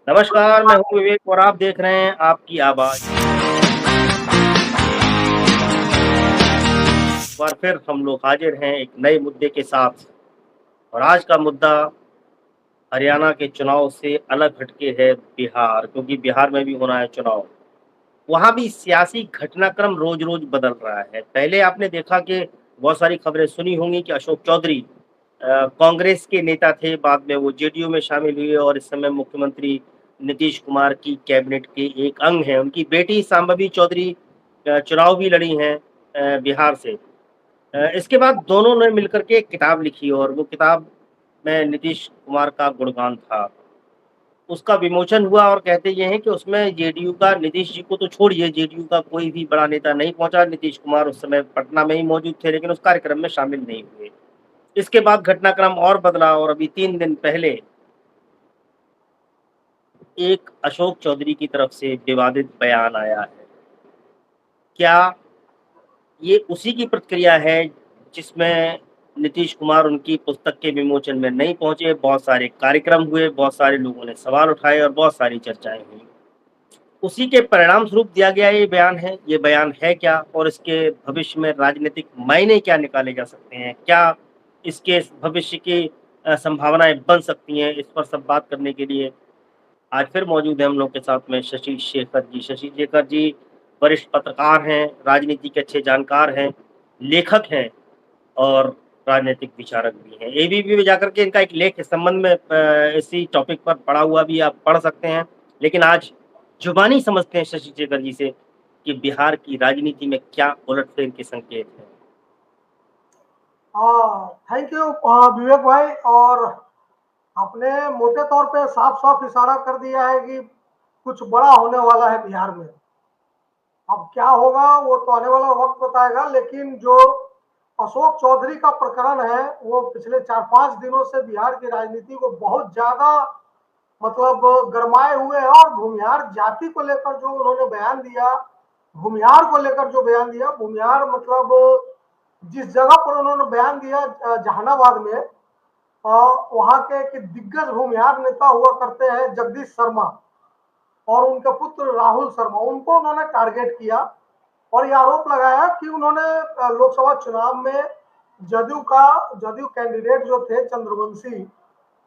नमस्कार, मैं हूँ विवेक और आप देख रहे हैं आपकी आवाज़। एक बार फिर हम लोग हाज़िर हैं एक नए मुद्दे के साथ और आज का मुद्दा हरियाणा के चुनाव से अलग हटके है बिहार, क्योंकि बिहार में भी होना है चुनाव। वहाँ भी सियासी घटनाक्रम रोज़-रोज़ बदल रहा है। पहले आपने देखा कि बहुत सारी खबरें सुनी होंगी कि अशोक चौधरी कांग्रेस के नेता थे, बाद में वो जेडीयू में शामिल हुए और इस समय मुख्यमंत्री नीतीश कुमार की कैबिनेट के एक अंग हैं। उनकी बेटी शांभवी चौधरी चुनाव भी लड़ी हैं बिहार से। इसके बाद दोनों ने मिलकर के एक किताब लिखी और वो किताब में नीतीश कुमार का गुणगान था। उसका विमोचन हुआ और कहते ये हैं कि उसमें जेडीयू का नीतीश जी को तो छोड़िए, जेडीयू का कोई भी बड़ा नेता नहीं पहुँचा। नीतीश कुमार उस समय पटना में ही मौजूद थे, लेकिन उस कार्यक्रम में शामिल नहीं हुए। इसके बाद घटनाक्रम और बदला और अभी 3 दिन पहले एक अशोक चौधरी की तरफ से विवादित बयान आया है। क्या ये उसी की प्रतिक्रिया है जिसमें नीतीश कुमार उनकी पुस्तक के विमोचन में नहीं पहुँचे, बहुत सारे कार्यक्रम हुए, बहुत सारे लोगों ने सवाल उठाए और बहुत सारी चर्चाएँ हुईं। उसी के परिणाम स्वरूप दिया गया ये बयान है। ये बयान है क्या और इसके भविष्य में राजनीतिक मायने क्या निकाले जा सकते हैं? क्या इसके भविष्य की संभावनाएँ बन सकती हैं? इस पर सब बात करने के लिए आज फिर मौजूद हैं हम लोग के साथ में शशि शेखर जी। शशि शेखर जी वरिष्ठ पत्रकार हैं, राजनीति के अच्छे जानकार हैं, लेखक हैं और राजनीतिक विचारक भी हैं। एबीपी में जाकर के इनका एक लेख इस संबंध में इसी टॉपिक पर पड़ा हुआ भी आप पढ़ सकते हैं। लेकिन आज जुबानी समझते हैं शशि शेखर जी से कि बिहार की राजनीति में क्या उलटफेर के संकेत हैं। थैंक यू विवेक भाई। और आपने मोटे तौर पे साफ साफ इशारा कर दिया है कि कुछ बड़ा होने वाला है बिहार में। अब क्या होगा वो तो आने वाला वक्त बताएगा, लेकिन जो अशोक चौधरी का प्रकरण है वो पिछले 4-5 दिनों से बिहार की राजनीति को बहुत ज्यादा मतलब गरमाए हुए है। और भूमिहार जाति को लेकर जो उन्होंने बयान दिया, भूमिहार को लेकर जो बयान दिया, भूमिहार मतलब जिस जगह पर उन्होंने बयान दिया जहानाबाद में, वहां के एक दिग्गज भूमिहार नेता हुआ करते हैं जगदीश शर्मा और उनके पुत्र राहुल शर्मा, उनको उन्होंने टारगेट किया और ये आरोप लगाया कि उन्होंने लोकसभा चुनाव में जदयू कैंडिडेट जो थे चंद्रवंशी,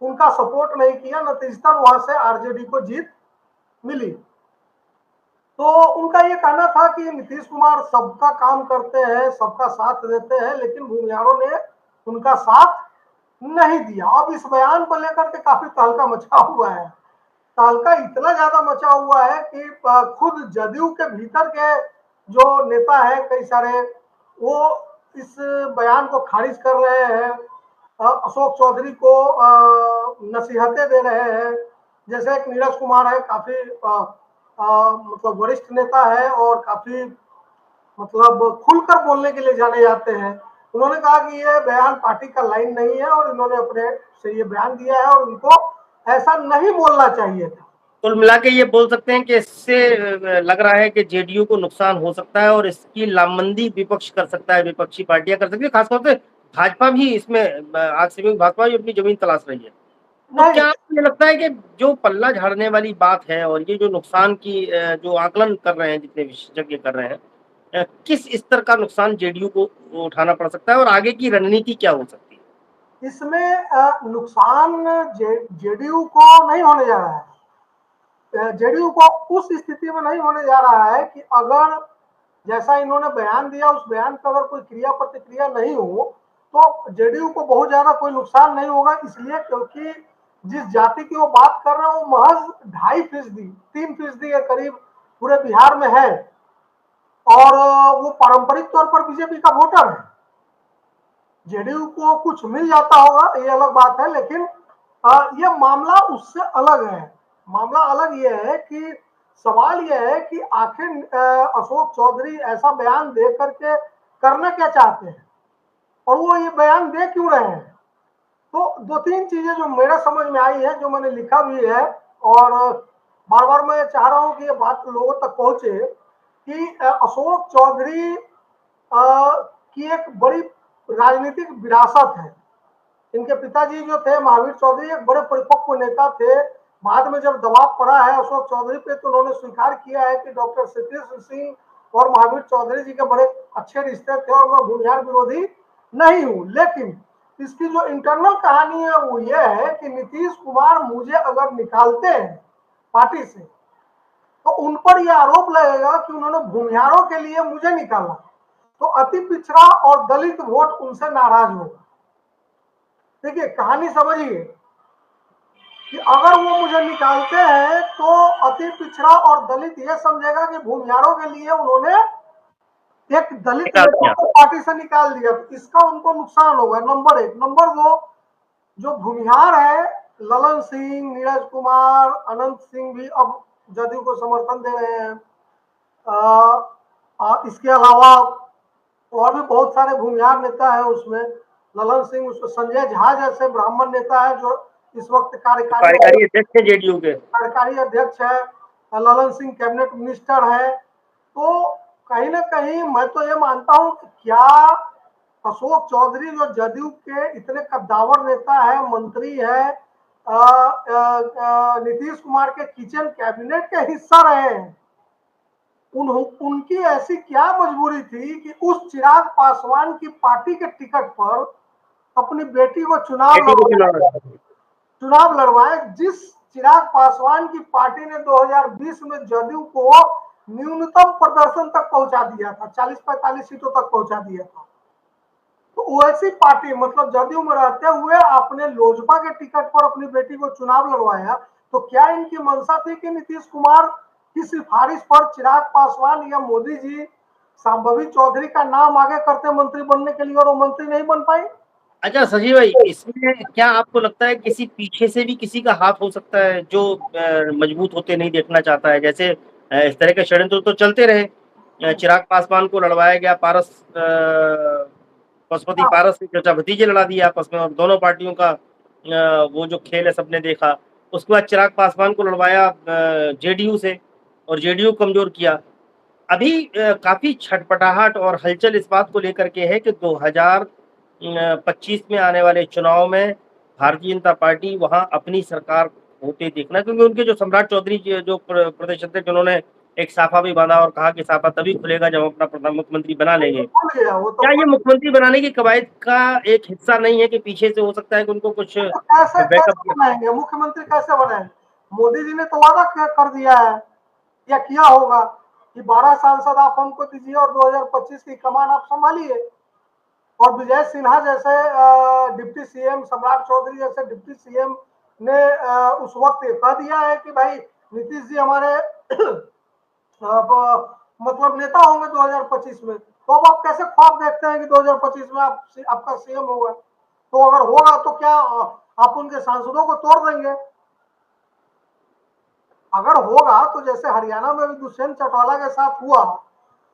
उनका सपोर्ट नहीं किया, नतीजतन वहां से आरजेडी को जीत मिली। तो उनका ये कहना था कि नीतीश कुमार सबका काम करते हैं, सबका साथ देते हैं, लेकिन भूमिहारों ने उनका साथ नहीं दिया। अब इस बयान को लेकर के काफी तहलका मचा हुआ है। तहलका इतना ज्यादा मचा हुआ है कि खुद जदयू के भीतर के जो नेता है कई सारे, वो इस बयान को खारिज कर रहे हैं, अशोक चौधरी को नसीहतें दे रहे हैं। जैसे एक नीरज कुमार है, काफी मतलब वरिष्ठ नेता है और काफी मतलब खुलकर बोलने के लिए जाने जाते हैं। उन्होंने कहा कि ये बयान पार्टी का लाइन नहीं है और इन्होंने अपने से ये बयान दिया है और उनको ऐसा नहीं बोलना चाहिए था। कुल मिला के ये बोल सकते हैं कि इससे लग रहा है कि जेडीयू को नुकसान हो सकता है और इसकी लामबंदी विपक्ष कर सकता है, विपक्षी पार्टियां कर सकती है, खासतौर से भाजपा भी इसमें आज से भाजपा भी अपनी जमीन तलाश रही है। तो नहीं, क्या आपको ये लगता है कि जो पल्ला झाड़ने वाली बात है और ये जो नुकसान की जो आकलन कर रहे हैं जितने विशेषज्ञ कर रहे हैं, किस स्तर का नुकसान जेडीयू को उठाना पड़ सकता है और आगे की रणनीति क्या हो सकती है? इसमें नुकसान जेडीयू को नहीं होने जा रहा है। जेडीयू को उस स्थिति में नहीं होने जा रहा है कि अगर जैसा इन्होंने बयान दिया उस बयान पर अगर कोई क्रिया प्रतिक्रिया नहीं हो तो जेडीयू को बहुत ज्यादा कोई नुकसान नहीं होगा, इसलिए क्योंकि जिस जाति की वो बात कर रहे हैं वो महज 2.5%, 3% के करीब पूरे बिहार में है और वो पारंपरिक तौर पर बीजेपी का वोटर है। जेडीयू को कुछ मिल जाता होगा ये अलग बात है, लेकिन ये मामला उससे अलग है। मामला अलग ये है कि सवाल ये है कि आखिर अशोक चौधरी ऐसा बयान दे करके करना क्या चाहते हैं और वो ये बयान दे क्यों रहे हैं। तो 2-3 चीजें जो मेरे समझ में आई है, जो मैंने लिखा भी है और बार बार मैं चाह रहा हूं कि ये बात लोगों तक पहुंचे कि अशोक चौधरी की एक बड़ी राजनीतिक विरासत है। इनके पिताजी जो थे महावीर चौधरी एक बड़े परिपक्व नेता थे, बाद में जब दबाव पड़ा है अशोक चौधरी पे तो उन्होंने स्वीकार किया है कि डॉक्टर सतीश सिंह और महावीर चौधरी जी के बड़े अच्छे रिश्ते थे और मैं भूमिहार विरोधी नहीं हूं। लेकिन इसकी जो इंटरनल कहानी है वो ये है कि नीतीश कुमार मुझे अगर निकालते हैं पार्टी से तो उन पर यह आरोप लगेगा कि उन्होंने भूमिहारों के लिए मुझे निकाला, तो अति पिछड़ा और दलित वोट उनसे नाराज होगा। देखिए कहानी समझिए कि अगर वो मुझे निकालते हैं तो अति पिछड़ा और दलित ये समझेगा कि भूमिहारों के लिए उन्होंने एक दलित नेता को पार्टी से निकाल दिया, तो इसका उनको नुकसान होगा, नंबर एक। नंबर दो, जो भूमिहार है ललन सिंह, नीरज कुमार, अनंत सिंह भी अब जदयू को समर्थन दे रहे हैं। इसके अलावा और भी बहुत सारे भूमिहार नेता है उसमें, ललन सिंह, संजय झा जैसे ब्राह्मण नेता है जो इस वक्त कार्यकारी अध्यक्ष है जेडीयू के, कार्यकारी अध्यक्ष है, ललन सिंह कैबिनेट मिनिस्टर है। तो कहीं ना कहीं मैं तो ये मानता हूं कि क्या अशोक चौधरी जो जदयू के इतने कद्दावर नेता है, मंत्री है, नीतीश कुमार के किचन कैबिनेट के हिस्सा रहे हैं, उनकी ऐसी क्या मजबूरी थी कि उस चिराग पासवान की पार्टी के टिकट पर अपनी बेटी को चुनाव लड़वाए, जिस चिराग पासवान की पार्टी ने 2020 में जदयू को न्यूनतम प्रदर्शन तक पहुंचा दिया था, 40-45 सीटों तक पहुंचा दिया था। तो वैसी पार्टी, मतलब जदयू में रहते हुए आपने लोजपा के टिकट पर अपनी बेटी को चुनाव लड़वाया, तो क्या इनकी मंशा थी कि नीतीश कुमार की सिफारिश पर चिराग पासवान या मोदी जी संभवी चौधरी का नाम आगे करते मंत्री बनने के लिए और वो मंत्री नहीं बन पाई? अच्छा सजीव भाई, इसमें क्या आपको लगता है किसी पीछे से भी किसी का हाथ हो सकता है जो मजबूत होते नहीं देखना चाहता है? जैसे इस तरह के षड्यंत्र तो चलते रहे, चिराग पासवान को लड़वाया गया, पशुपति पारस के चाचा भतीजे लड़ा दिया आपस में, और दोनों पार्टियों का वो जो खेल है सबने देखा। उसके बाद चिराग पासवान को लड़वाया जेडीयू से और जेडीयू कमजोर किया। अभी काफी छटपटाहट और हलचल इस बात को लेकर के है कि 2025 में आने वाले चुनाव में भारतीय जनता पार्टी वहां अपनी सरकार होते देखना, क्योंकि उनके जो सम्राट चौधरी जो प्रदेश अध्यक्ष, उन्होंने एक साफा भी बांधा और कहा कि साफा तभी खुलेगा जब अपना प्रधान मुख्यमंत्री बना लेंगे। क्या ये मुख्यमंत्री बनाने की कवायद का एक हिस्सा नहीं है कि पीछे से हो सकता है कि उनको कुछ बैकअप बनाएंगे? मुख्यमंत्री कैसे बनाएंगे? मोदी जी ने तो वादा कर दिया है या किया होगा कि 12 सांसद आप हमको दीजिए और 2025 की कमान आप संभालिए। और विजय सिन्हा जैसे डिप्टी सीएम, सम्राट चौधरी जैसे डिप्टी सीएम ने उस वक्त कह दिया है कि भाई नीतीश जी हमारे मतलब नेता होंगे 2025 में। तो अब आप कैसे ख्वाब देखते हैं कि 2025 में आपका सीएम होगा? तो अगर होगा तो क्या आप उनके सांसदों को तोड़ देंगे? अगर होगा तो जैसे हरियाणा में भी दुष्यंत चौटाला के साथ हुआ,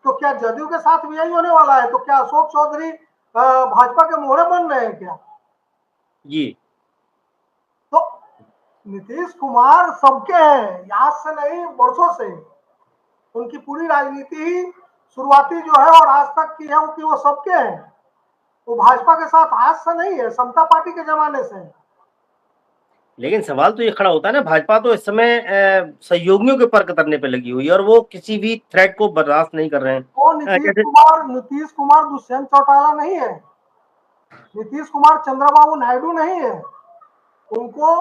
तो क्या जदयू के साथ भी यही होने वाला है? तो क्या अशोक चौधरी भाजपा के मोहरे बन रहे हैं क्या? जी। तो नीतीश कुमार सबके हैं, आज से नहीं वर्षों से। उनकी पूरी राजनीति ही शुरुआती जो है और आज तक की है कि वो सबके हैं। वो भाजपा के साथ आज से नहीं है, समता पार्टी के जमाने से। लेकिन सवाल तो ये खड़ा होता है ना, भाजपा तो इस समय सहयोगियों के पर कतरने पे लगी हुई है और वो किसी भी थ्रेट को बर्दाश्त नहीं कर रहे हैं। तो नीतीश कुमार दुष्यंत चौटाला नहीं है, नीतीश कुमार चंद्रबाबू नायडू नहीं है। उनको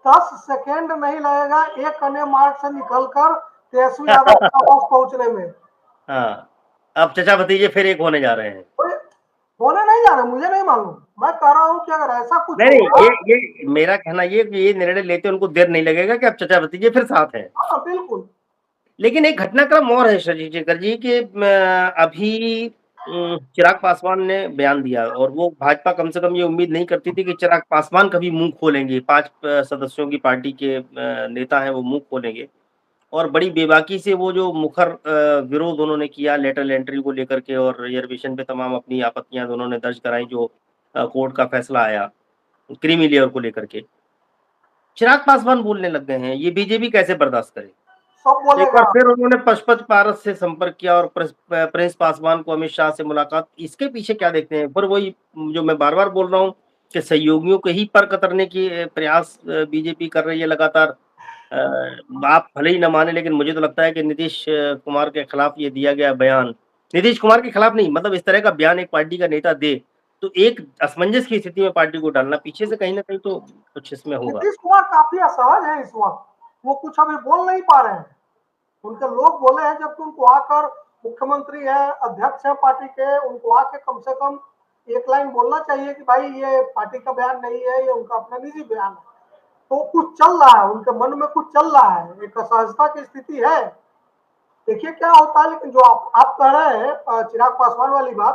10 सेकेंड नहीं लगेगा एक कन्या मार्ग से निकलकर तेजस्वी यादव के पास पहुंचने में। हाँ, अब चचा भतीजे फिर एक होने जा रहे हैं। होने नहीं जा रहे, मुझे नहीं मालूम। मैं कह रहा हूँ कि अगर ऐसा कुछ नहीं, ये मेरा कहना ये कि ये निर्णय लेते उनको देर नहीं लगेगा कि अब चचा भतीजे फिर साथ हैं। हाँ, बिल्कुल। लेकिन एक घटनाक्रम और है शशि शेखर जी कि अभी चिराग पासवान ने बयान दिया और वो भाजपा कम से कम ये उम्मीद नहीं करती थी कि चिराग पासवान कभी मुंह खोलेंगे। 5 सदस्यों की पार्टी के नेता हैं, वो मुंह खोलेंगे और बड़ी बेबाकी से वो जो मुखर विरोध उन्होंने किया लेटरल एंट्री को लेकर के और रिजर्वेशन पे तमाम अपनी आपत्तियां उन्होंने दर्ज कराई जो कोर्ट का फैसला आया क्रीमी लेयर को लेकर के। चिराग पासवान बोलने लग गए हैं, ये बीजेपी कैसे बर्दाश्त करे? एक बार फिर उन्होंने पशुपति पारस से संपर्क किया और प्रिंस पासवान को अमित शाह से मुलाकात। इसके पीछे क्या देखते हैं? फिर वही जो मैं बार बार बोल रहा हूँ कि सहयोगियों के ही पर कतरने की प्रयास बीजेपी कर रही है लगातार। आप भले ही ना माने, लेकिन मुझे तो लगता है कि नीतीश कुमार के खिलाफ ये दिया गया बयान, नीतीश कुमार के खिलाफ नहीं, मतलब इस तरह का बयान एक पार्टी का नेता दे, तो एक असमंजस की स्थिति में पार्टी को डालना, पीछे से कहीं न कहीं तो कुछ इसमें होगा। नीतीश कुमार काफी असहज है इस वक्त, वो कुछ अभी बोल नहीं पा रहे हैं। उनके लोग बोले हैं, जबकि उनको आकर, मुख्यमंत्री है, अध्यक्ष है पार्टी के, उनको आके कम से कम एक लाइन बोलना चाहिए कि भाई ये पार्टी का बयान नहीं है, ये उनका अपना निजी बयान है। तो कुछ चल रहा है, उनके मन में कुछ चल रहा है, एक असहजता की स्थिति है। देखिए क्या होता है। लेकिन जो आप कह रहे हैं चिराग पासवान वाली बात,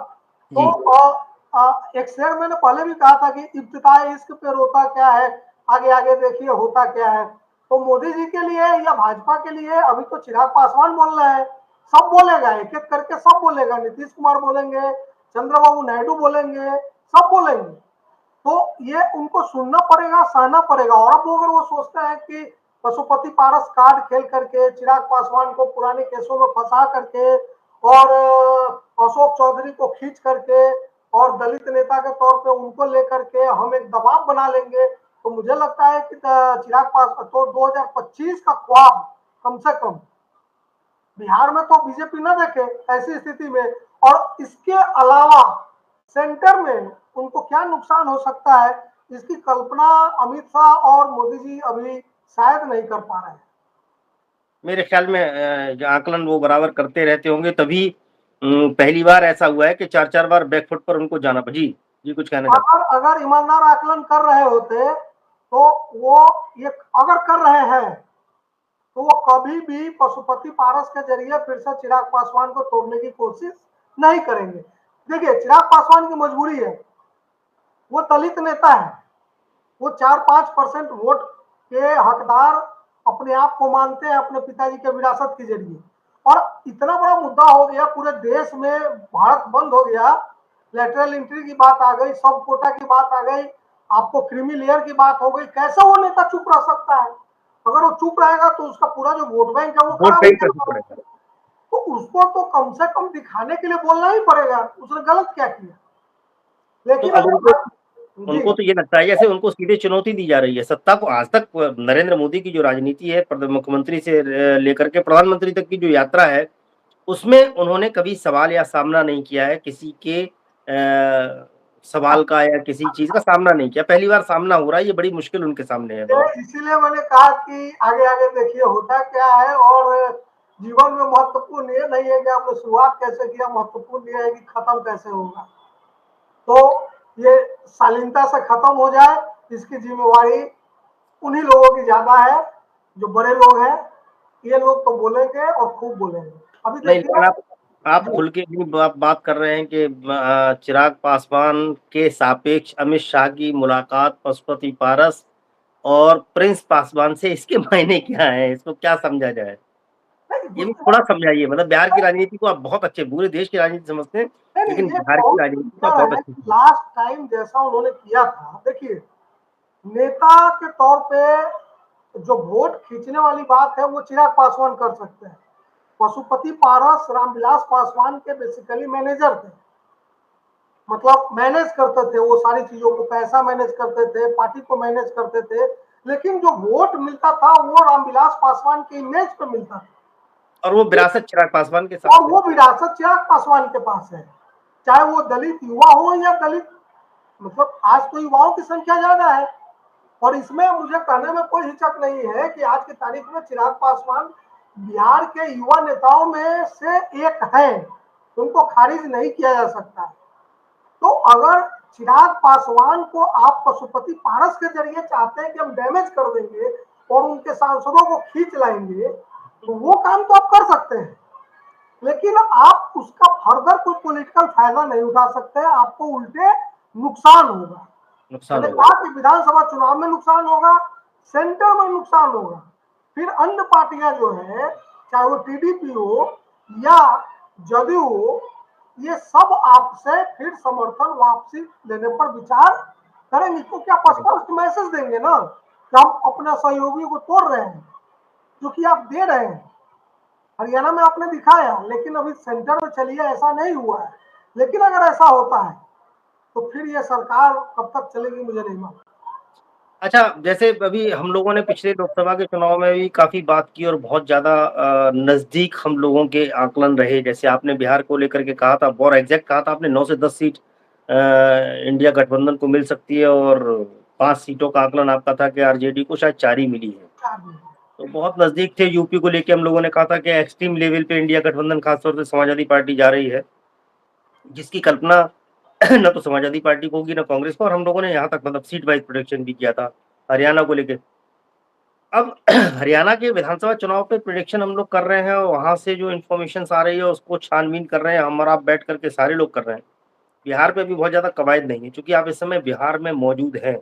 तो जी। एक शेर मैंने पहले भी कहा था कि इब्तिदाई इश्क पे रोता क्या है, आगे आगे देखिए होता क्या है। तो मोदी जी के लिए या भाजपा के लिए अभी तो चिराग पासवान बोल रहे हैं, सब बोलेगा, एक एक करके सब बोलेगा, नीतीश कुमार बोलेंगे, चंद्रबाबू नायडू बोलेंगे, सब बोलेंगे। तो ये उनको सुनना पड़ेगा, सहना पड़ेगा। और अब अगर वो सोचते हैं कि पशुपति पारस कार्ड खेल करके चिराग पासवान को पुराने केसों में फंसा करके और अशोक चौधरी को खींच करके और दलित नेता के तौर पे उनको लेकर के हम एक दबाव बना लेंगे, तो मुझे लगता है कि चिराग पास तो 2025 का ख्वाब कम से कम बिहार में तो बीजेपी न देखे ऐसी स्थिति में। और इसके अलावा सेंटर में उनको क्या नुकसान हो सकता है, इसकी कल्पना अमित शाह और मोदी जी अभी शायद नहीं कर पा रहे हैं। मेरे ख्याल में जो आकलन वो बराबर करते रहते होंगे, तभी पहली बार ऐसा हुआ है कि 4-4 बार बैकफुट पर उनको जाना जी, जी कुछ कहना चाहते अगर अगर ईमानदार आकलन कर रहे होते तो वो ये अगर कर रहे हैं तो वो कभी भी पशुपति पारस के जरिए फिर से चिराग पासवान को तोड़ने की कोशिश नहीं करेंगे। देखिए चिराग पासवान की मजबूरी है, वो दलित नेता है, वो 4-5% वोट के हकदार अपने आप को मानते हैं अपने पिताजी के विरासत के जरिए। और इतना बड़ा मुद्दा हो गया पूरे देश में, भारत बंद हो गया, लेटरल एंट्री की बात आ गई, सब कोटा की बात आ गई, आपको क्रीमी लेयर की बात हो गई, कैसे वो नेता चुप रह सकता है? अगर वो चुप रहेगा तो उसका पूरा जो वोट बैंक है वो वोट खराब हो बैंक कैसे जाएगा। पड़ेगा? तो उसको तो कम से कम दिखाने के लिए बोलना ही पड़ेगा उसने गलत क्या किया। तो लेकिन अब उनको अगर जी उनको तो ये लगता है जैसे उनको सीधे चुनौती दी जा रही है सत्ता को। आज तक नरेंद्र मोदी की जो राजनीति है, मुख्यमंत्री से लेकर के प्रधानमंत्री तक की जो यात्रा है, उसमें उन्होंने कभी सवाल या सामना नहीं किया है, किसी के सवाल का या किसी चीज का सामना नहीं किया। पहली बार सामना हो रहा है, ये बड़ी मुश्किल उनके सामने है बहुत। इसीलिए मैंने कहा कि आगे आगे देखिए होता क्या है। और जीवन में महत्वपूर्ण ये नहीं है कि आपने शुरुआत कैसे किया, महत्वपूर्ण ये है कि खत्म कैसे होगा। तो ये शालीनता से खत्म हो जाए, इसकी जिम्मेवारी उन्हीं लोगों की ज्यादा है, जो बड़े लोग हैं। ये लोग तो बोलेंगे और खूब बोलेंगे। अभी नहीं, देखिए लेकिन आप खुल के भी बात कर रहे हैं कि चिराग पासवान के सापेक्ष अमित शाह की मुलाकात पशुपति पारस और प्रिंस पासवान से, इसके मायने क्या है? इसको क्या समझा जाए? ये भी थोड़ा समझाइए। मतलब बिहार की राजनीति को आप बहुत अच्छे, पूरे देश की राजनीति समझते हैं, नहीं, लेकिन ये बिहार की बहुत राजनीति को आप क्लियर बहुत है अच्छे कि से। लास्ट टाइम जैसा उन्होंने किया था। देखिए नेता के तौर पे जो वोट खींचने वाली बात है वो चिराग पासवान कर सकते हैं। पशुपति पारस रामविलास पासवान के बेसिकली मैनेजर थे, मतलब मैनेज करते थे वो सारी चीजों को, पैसा मैनेज करते थे, पार्टी को मैनेज करते थे। लेकिन जो वोट मिलता था वो रामविलास पासवान के इमेज पे मिलता था। और वो विरासत चिराग पासवान के और साथ है। वो विरासत चिराग पासवान के पास है, चाहे वो दलित युवा हो या दलित, मतलब आज तो युवाओं की संख्या ज्यादा है। और इसमें मुझे कहने में कोई हिचक नहीं है कि आज की तारीख में चिराग पासवान बिहार के युवा नेताओं में से एक है, उनको खारिज नहीं किया जा सकता। तो अगर चिराग पासवान को आप पशुपति पारस के जरिए चाहते हैं कि हम डैमेज कर देंगे और उनके सांसदों को खींच लाएंगे, तो वो काम तो आप कर सकते हैं। लेकिन आप उसका फर्दर कोई पॉलिटिकल फायदा नहीं उठा सकते, आपको उल्टे नुकसान होगा। नुकसान मैंने होगा। कहा कि विधानसभा चुनाव में नुकसान होगा, सेंटर में नुकसान होगा, फिर अन्य पार्टियां जो है, चाहे वो टीडीपी हो या जदयू हो, ये सब आपसे फिर समर्थन वापसी लेने पर विचार करेंगे। तो क्या स्पष्ट मैसेज देंगे ना कि हम अपने सहयोगियों को तोड़ रहे हैं, जो कि आप दे रहे हैं। हरियाणा में आपने दिखाया, लेकिन अभी सेंटर में चलिए ऐसा नहीं हुआ है। लेकिन अगर ऐसा होता है तो फिर ये सरकार कब तक चलेगी मुझे नहीं मालूम। अच्छा, जैसे अभी हम लोगों ने पिछले लोकसभा के चुनाव में भी काफ़ी बात की और बहुत ज़्यादा नज़दीक हम लोगों के आकलन रहे। जैसे आपने बिहार को लेकर के कहा था और एग्ज़ैक्ट कहा था आपने 9 से 10 सीट इंडिया गठबंधन को मिल सकती है और 5 सीटों का आकलन आपका था कि आरजेडी को शायद 4 ही मिली है। तो बहुत नज़दीक थे। यूपी को लेके हम लोगों ने कहा था कि एक्सट्रीम लेवल पे इंडिया गठबंधन खासतौर से समाजवादी पार्टी जा रही है, जिसकी कल्पना ना तो समाजवादी पार्टी को होगी, ना कांग्रेस को और हम लोगों ने यहाँ तक मतलब सीट वाइज़ प्रेडिक्शन भी किया था, हरियाणा को लेके। अब हरियाणा के विधानसभा चुनाव पे प्रेडिक्शन हम लोग कर रहे हैं और वहाँ से जो इन्फॉर्मेशंस आ रही है उसको छानबीन कर रहे हैं, हम और आप बैठ कर के सारे लोग कर रहे हैं। बिहार पे अभी बहुत ज़्यादा कवायद नहीं है, चूँकि आप इस समय बिहार में मौजूद हैं,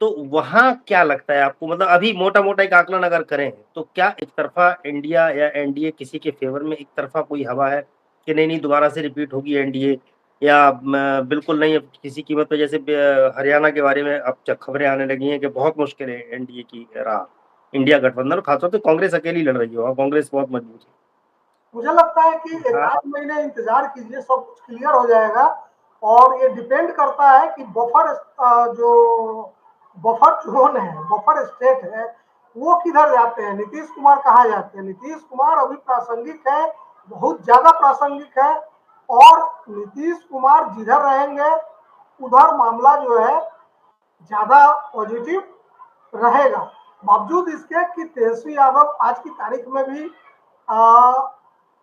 तो वहाँ क्या लगता है आपको मतलब अभी मोटा-मोटा एक आकलन अगर करें, तो क्या एक तरफ़ा इंडिया या एनडीए किसी के फ़ेवर में एक तरफ़ा कोई हवा है कि नहीं दोबारा से रिपीट होगी एनडीए या म बिल्कुल नहीं अब किसी कीमत पे जैसे हरियाणा के बारे में अब च खबरें आने लगी हैं कि बहुत मुश्किल है एनडीए की राह, इंडिया गठबंधन और ख़ासतौर पे कांग्रेस अकेली लड़ रही है और कांग्रेस बहुत मजबूत है। मुझे लगता है कि एक हाँ, आध महीने इंतजार कीजिए, सब कुछ क्लियर हो जाएगा। और ये डिपेंड करता है कि जो बफर जोन है, बफर स्टेट है, वो किधर जाते हैं, नीतीश कुमार कहाँ जाते हैं। नीतीश कुमार अभी प्रासंगिक है, बहुत ज्यादा प्रासंगिक है। और नीतीश कुमार जिधर रहेंगे उधर मामला जो है ज्यादा पॉजिटिव रहेगा। बावजूद इसके कि तेजस्वी यादव आज की तारीख में भी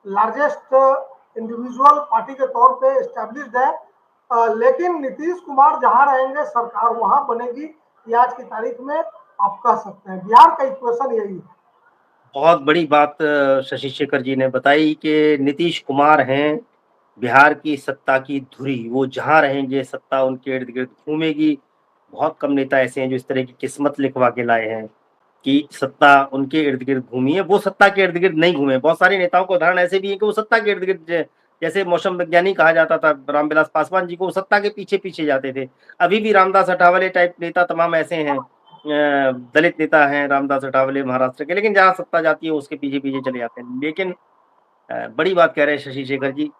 लार्जेस्ट इंडिविजुअल पार्टी के तौर पे एस्टेब्लिश्ड है। लेकिन नीतीश कुमार जहां रहेंगे सरकार वहां बनेगी, ये आज की तारीख में आप कह सकते हैं। बिहार का इक्वेशन यही है। बहुत बड़ी बात शशि शेखर जी ने बताई कि नीतीश कुमार हैं बिहार की सत्ता की धुरी, वो जहाँ रहेंगे सत्ता उनके इर्द-गिर्द घूमेगी। बहुत कम नेता ऐसे हैं जो इस तरह की किस्मत लिखवा के लाए हैं कि सत्ता उनके इर्द-गिर्द घूमी है, वो सत्ता के इर्द-गिर्द नहीं घूमे। बहुत सारे नेताओं के उदाहरण ऐसे भी हैं कि वो सत्ता के इर्द-गिर्द जैसे मौसम विज्ञानी कहा जाता था रामविलास पासवान जी को, वो सत्ता के पीछे-पीछे जाते थे। अभी भी रामदास अठावले टाइप नेता तमाम ऐसे हैं दलित नेता हैं रामदास अठावले महाराष्ट्र के, लेकिन जहाँ सत्ता जाती है उसके पीछे-पीछे चले जाते हैं। लेकिन बड़ी बात कह रहे हैं शशि शेखर जी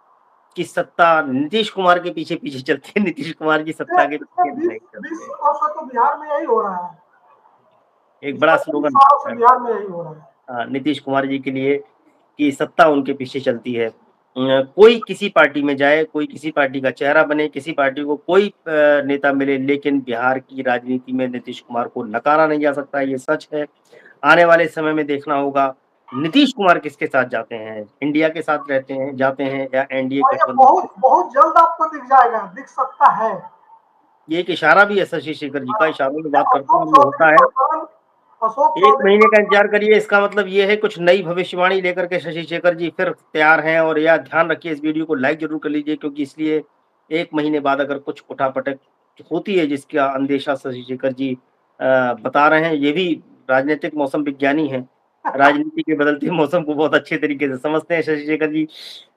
की सत्ता नीतीश कुमार के पीछे-पीछे चलती है, नीतीश कुमार की सत्ता के पिछले पीछे बीस नहीं बीस चलती है। सालों से तो बिहार में यही हो रहा है। एक बड़ा पिछले 20 स्लोगन सालों से बिहार में यही हो रहा है। नीतीश कुमार जी के लिए कि सत्ता उनके पीछे चलती है। कोई किसी पार्टी में जाए, कोई किसी पार्टी का चेहरा बने, किसी पार्टी को कोई नेता मिले, लेकिन बिहार की राजनीति में नीतीश कुमार को नकारा नहीं जा सकता, ये सच है। आने वाले समय में देखना होगा नीतीश कुमार किसके साथ जाते हैं, इंडिया के साथ रहते हैं जाते हैं या एनडीए और ये गठबंधन के बहुत साथ। बहुत जल्द आपको दिख जाएगा, दिख सकता है। ये एक इशारा भी है शशि शेखर जी का, इशारों में बात करते हैं अशोक हम लोग चौधरी होता है। का बयान, अशोक 1 चौधरी महीने का का इंतज़ार करिए, इसका मतलब ये है कुछ नई भविष्यवाणी लेकर के शशि शेखर जी फिर तैयार हैं और या ध्यान रखिए इस वीडियो को लाइक ज़रूर कर लीजिए क्योंकि इसलिए 1 महीने बाद अगर कुछ उठा-पटक होती है जिसका अंदेशा शशि शेखर जी बता रहे हैं, ये भी राजनीतिक मौसम विज्ञानी हैं। राजनीति के बदलते मौसम को बहुत अच्छे तरीके से समझते हैं शशि शेखर जी।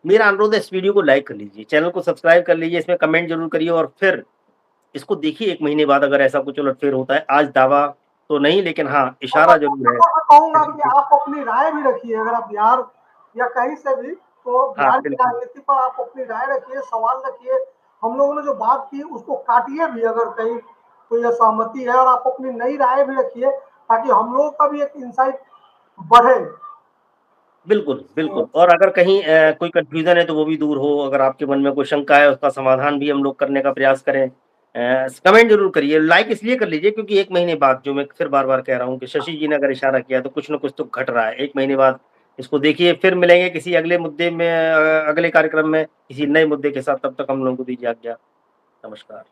मेरा अनुरोध है इस वीडियो को लाइक कर लीजिए, चैनल को सब्सक्राइब कर लीजिए, इसमें कमेंट ज़रूर करिए और फिर इसको देखिए 1 महीने बाद अगर ऐसा कुछ उलटफेर होता है, आज दावा तो नहीं लेकिन हाँ, और इशारा ज़रूर है। मैं कहूँगा कि आप अपनी राय भी रखिए। अगर आप बिहार या कहीं से भी, तो हाँ, बिहार की बिल्कुल। राजनीति पर आप अपनी राय रखिए, सवाल रखिए। हम लोगों ने जो बात की उसको काटिए भी अगर कहीं कोई असहमति है, और आप अपनी नई राय भी रखिए ताकि हम लोगों का भी एक इंसाइट बढ़े। बिल्कुल, तो बिल्कुल और अगर कहीं कोई कन्फ्यूज़न है तो वो भी दूर हो, अगर आपके मन में कोई शंका है उसका समाधान भी हम लोग करने का प्रयास करें। कमेंट ज़रूर करिए, लाइक इसलिए कर लीजिए क्योंकि 1 महीने बाद जो मैं फिर बार-बार कह रहा हूँ कि शशि जी ने अगर इशारा किया तो कुछ न कुछ तो घट रहा है। 1 महीने बाद इसको देखिए, फिर मिलेंगे किसी अगले मुद्दे में अगले कार्यक्रम में, किसी नए मुद्दे के साथ, तब तक हम लोगों को दीजिए आज्ञा। नमस्कार।